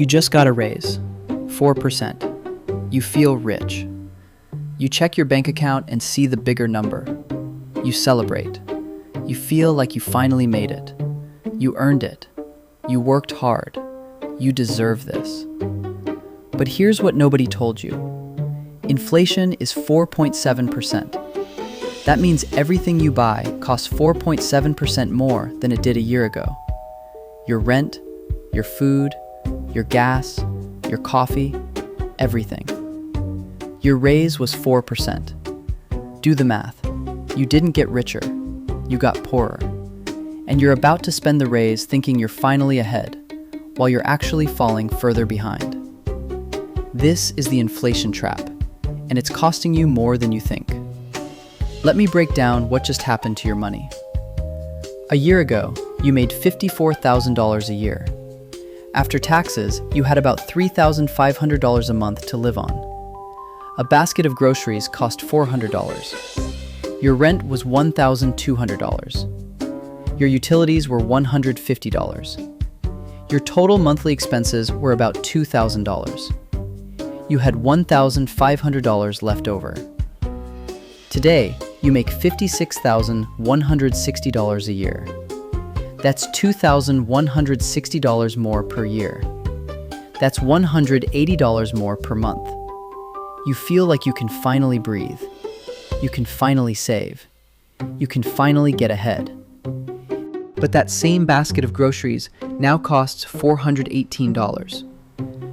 You just got a raise, 4%. You feel rich. You check your bank account and see the bigger number. You celebrate. You feel like you finally made it. You earned it. You worked hard. You deserve this. But here's what nobody told you. Inflation is 4.7%. That means everything you buy costs 4.7% more than it did a year ago. Your rent, your food, your gas, your coffee, everything. Your raise was 4%. Do the math. You didn't get richer. You got poorer. And you're about to spend the raise thinking you're finally ahead, while you're actually falling further behind. This is the inflation trap, and it's costing you more than you think. Let me break down what just happened to your money. A year ago, you made $54,000 a year. After taxes, you had about $3,500 a month to live on. A basket of groceries cost $400. Your rent was $1,200. Your utilities were $150. Your total monthly expenses were about $2,000. You had $1,500 left over. Today, you make $56,160 a year. That's $2,160 more per year. That's $180 more per month. You feel like you can finally breathe. You can finally save. You can finally get ahead. But that same basket of groceries now costs $418.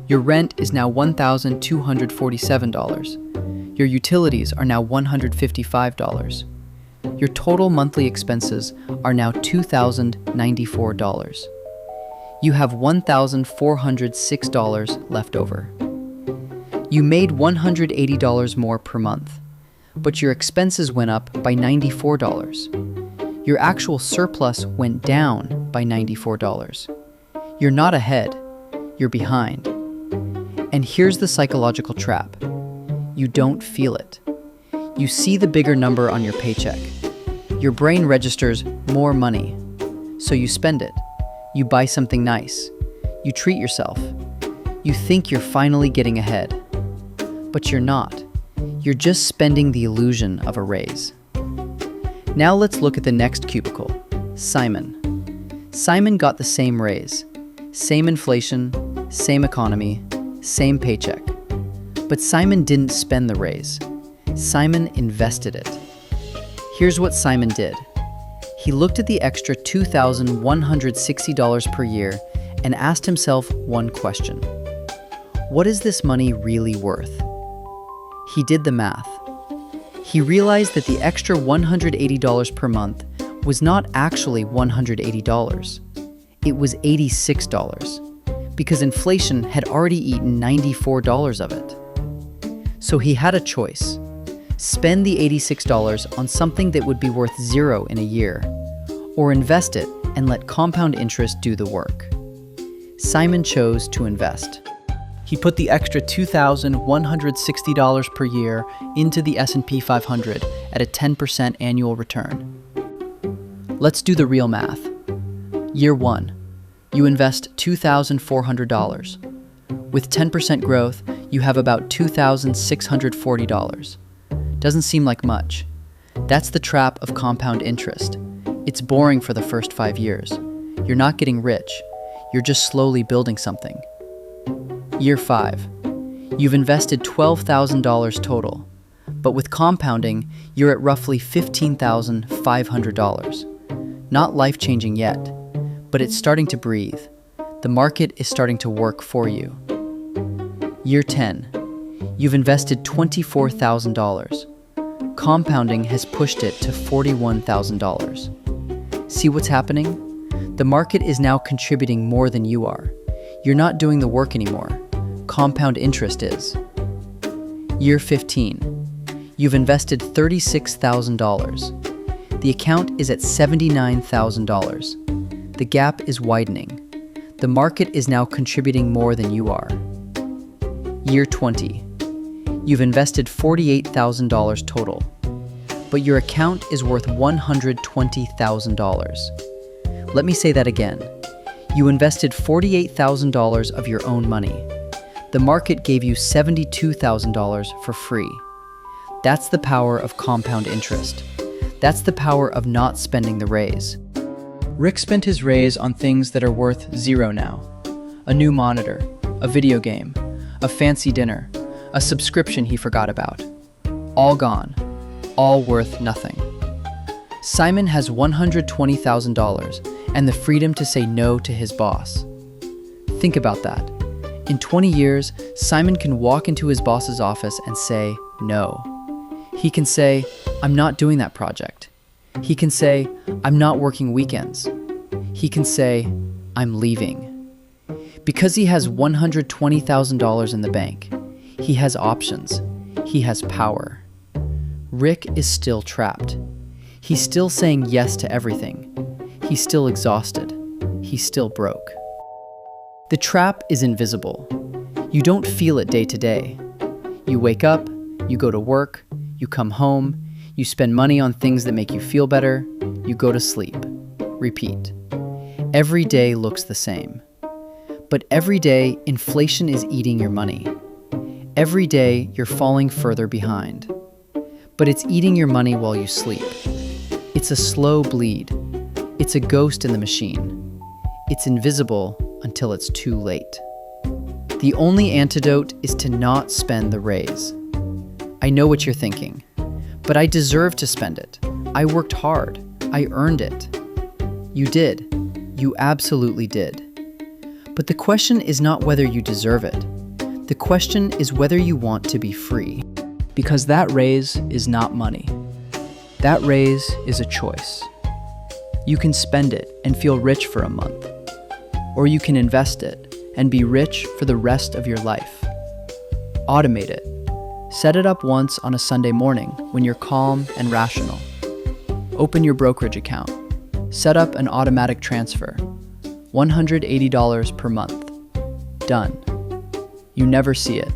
Your rent is now $1,247. Your utilities are now $155. Your total monthly expenses are now $2,094. You have $1,406 left over. You made $180 more per month, but your expenses went up by $94. Your actual surplus went down by $94. You're not ahead, you're behind. And here's the psychological trap. You don't feel it. You see the bigger number on your paycheck. Your brain registers more money, so you spend it. You buy something nice. You treat yourself. You think you're finally getting ahead. But you're not. You're just spending the illusion of a raise. Now let's look at the next cubicle, Simon. Simon got the same raise, same inflation, same economy, same paycheck. But Simon didn't spend the raise. Simon invested it. Here's what Simon did. He looked at the extra $2,160 per year and asked himself one question. What is this money really worth? He did the math. He realized that the extra $180 per month was not actually $180. It was $86, because inflation had already eaten $94 of it. So he had a choice. Spend the $86 on something that would be worth $0 in a year, or invest it and let compound interest do the work. Simon chose to invest. He put the extra $2,160 per year into the S&P 500 at a 10% annual return. Let's do the real math. Year 1, you invest $2,400. With 10% growth, you have about $2,640. Doesn't seem like much. That's the trap of compound interest. It's boring for the first 5 years. You're not getting rich. You're just slowly building something. Year 5. You've invested $12,000 total, but with compounding, you're at roughly $15,500. Not life-changing yet, but it's starting to breathe. The market is starting to work for you. Year 10. You've invested $24,000. Compounding has pushed it to $41,000. See what's happening? The market is now contributing more than you are. You're not doing the work anymore. Compound interest is. Year 15. You've invested $36,000. The account is at $79,000. The gap is widening. The market is now contributing more than you are. Year 20. You've invested $48,000 total, but your account is worth $120,000. Let me say that again. You invested $48,000 of your own money. The market gave you $72,000 for free. That's the power of compound interest. That's the power of not spending the raise. Rick spent his raise on things that are worth zero now. A new monitor, a video game, a fancy dinner, a subscription he forgot about. All gone, all worth nothing. Simon has $120,000 and the freedom to say no to his boss. Think about that. In 20 years, Simon can walk into his boss's office and say no. He can say, I'm not doing that project. He can say, I'm not working weekends. He can say, I'm leaving. Because he has $120,000 in the bank, he has options. He has power. Rick is still trapped. He's still saying yes to everything. He's still exhausted. He's still broke. The trap is invisible. You don't feel it day to day. You wake up, you go to work, you come home, you spend money on things that make you feel better, you go to sleep. Repeat. Every day looks the same. But every day, inflation is eating your money. Every day, you're falling further behind. But it's eating your money while you sleep. It's a slow bleed. It's a ghost in the machine. It's invisible until it's too late. The only antidote is to not spend the raise. I know what you're thinking, but I deserve to spend it. I worked hard. I earned it. You did. You absolutely did. But the question is not whether you deserve it. The question is whether you want to be free. Because that raise is not money. That raise is a choice. You can spend it and feel rich for a month. Or you can invest it and be rich for the rest of your life. Automate it. Set it up once on a Sunday morning when you're calm and rational. Open your brokerage account. Set up an automatic transfer. $180 per month. Done. You never see it.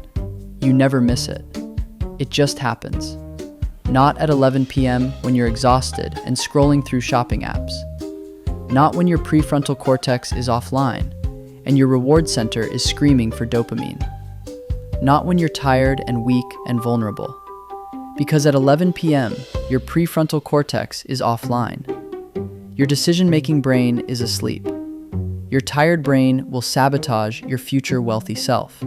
You never miss it. It just happens. Not at 11 p.m. when you're exhausted and scrolling through shopping apps. Not when your prefrontal cortex is offline and your reward center is screaming for dopamine. Not when you're tired and weak and vulnerable. Because at 11 p.m., your prefrontal cortex is offline. Your decision-making brain is asleep. Your tired brain will sabotage your future wealthy self.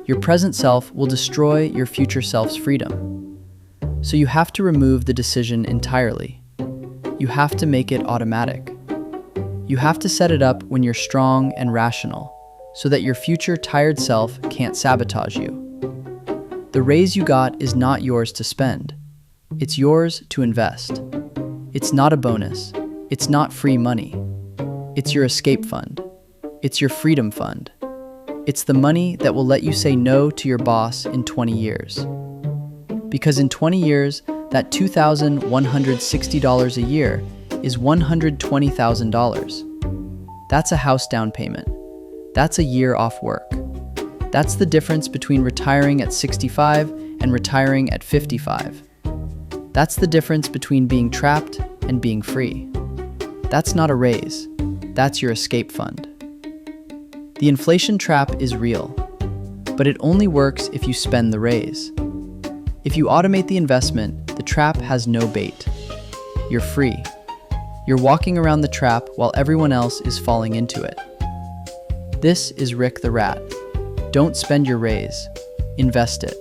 Your present self will destroy your future self's freedom. So you have to remove the decision entirely. You have to make it automatic. You have to set it up when you're strong and rational, so that your future tired self can't sabotage you. The raise you got is not yours to spend. It's yours to invest. It's not a bonus. It's not free money. It's your escape fund. It's your freedom fund. It's the money that will let you say no to your boss in 20 years. Because in 20 years, that $2,160 a year is $120,000. That's a house down payment. That's a year off work. That's the difference between retiring at 65 and retiring at 55. That's the difference between being trapped and being free. That's not a raise. That's your escape fund. The inflation trap is real, but it only works if you spend the raise. If you automate the investment, the trap has no bait. You're free. You're walking around the trap while everyone else is falling into it. This is Rick the Rat. Don't spend your raise. Invest it.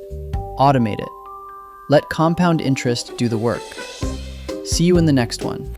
Automate it. Let compound interest do the work. See you in the next one.